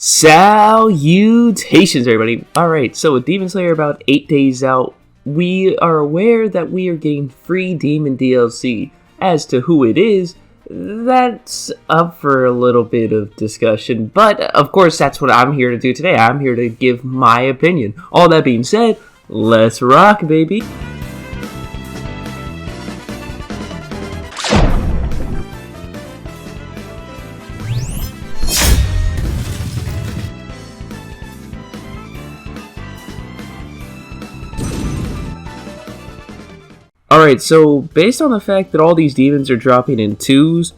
Salutations, everybody. Alright, so with Demon Slayer about 8 days out, we are aware that we are getting free Demon DLC. As to who it is, that's up for a little bit of discussion, but of course that's what I'm here to do today. I'm here to give my opinion. All that being said, let's rock, baby. Alright, so based on the fact that all these demons are dropping in 2s,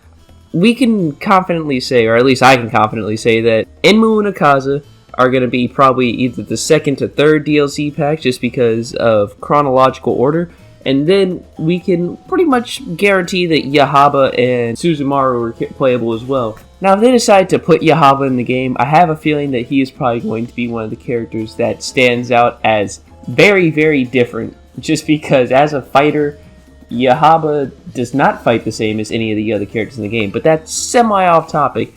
we can confidently say, or at least I can confidently say, that Enmu and Akaza are going to be probably either the 2nd to 3rd DLC pack just because of chronological order, and then we can pretty much guarantee that Yahaba and Suzumaru are playable as well. Now, if they decide to put Yahaba in the game, I have a feeling that he is probably going to be one of the characters that stands out as very, very different. Just because, as a fighter, Yahaba does not fight the same as any of the other characters in the game. But that's semi-off topic,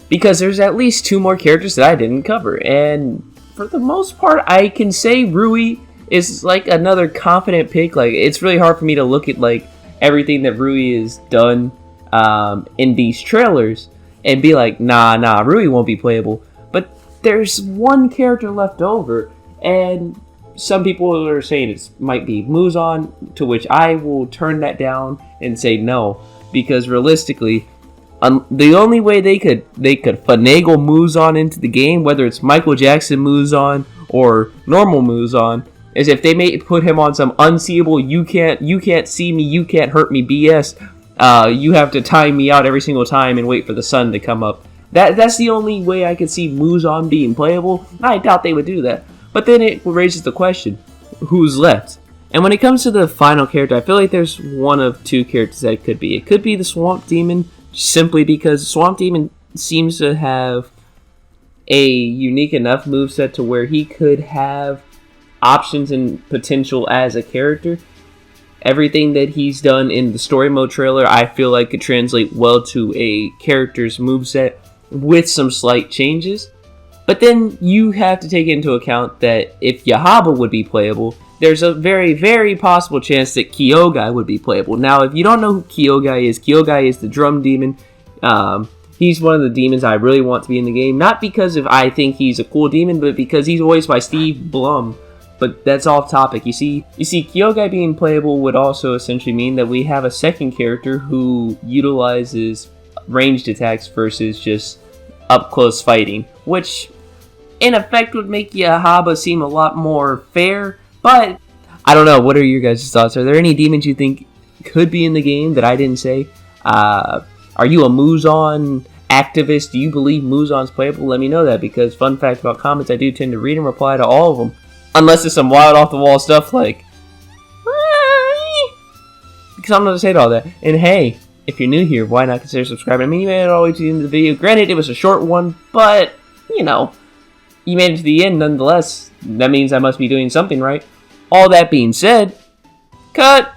because there's at least 2 more characters that I didn't cover. And for the most part, I can say Rui is like another confident pick. Like, it's really hard for me to look at like everything that Rui has done in these trailers and be like, nah, Rui won't be playable. But there's one character left over, and some people are saying it might be Muzan, to which I will turn that down and say no, because realistically, the only way they could finagle Muzan into the game, whether it's Michael Jackson Muzan or normal Muzan, is if they may put him on some unseeable you can't see me, you can't hurt me BS. You have to time me out every single time and wait for the sun to come up. That's the only way I could see Muzan being playable. I doubt they would do that. But then it raises the question, who's left? And when it comes to the final character, I feel like there's one of 2 characters that it could be. It could be the Swamp Demon, simply because Swamp Demon seems to have a unique enough moveset to where he could have options and potential as a character. Everything that he's done in the story mode trailer, I feel like could translate well to a character's moveset with some slight changes. But then you have to take into account that if Yahaba would be playable, there's a very, very possible chance that Kyogai would be playable. Now, if you don't know who Kyogai is the drum demon. He's one of the demons I really want to be in the game. Not because I think he's a cool demon, but because he's voiced by Steve Blum. But that's off topic. You see, Kyogai being playable would also essentially mean that we have a second character who utilizes ranged attacks versus just up-close fighting, which in effect would make Yahaba seem a lot more fair, but I don't know. What are your guys' thoughts? Are there any demons you think could be in the game that I didn't say? Are you a Muzan activist? Do you believe Muzan's playable? Let me know that, because fun fact about comments, I do tend to read and reply to all of them. Unless it's some wild off-the-wall stuff like, because I'm not going to say all that. And hey, if you're new here, why not consider subscribing? I mean, you made it all the way to the end of the video. Granted, it was a short one, but, you know, you made it to the end nonetheless. That means I must be doing something right. All that being said, cut!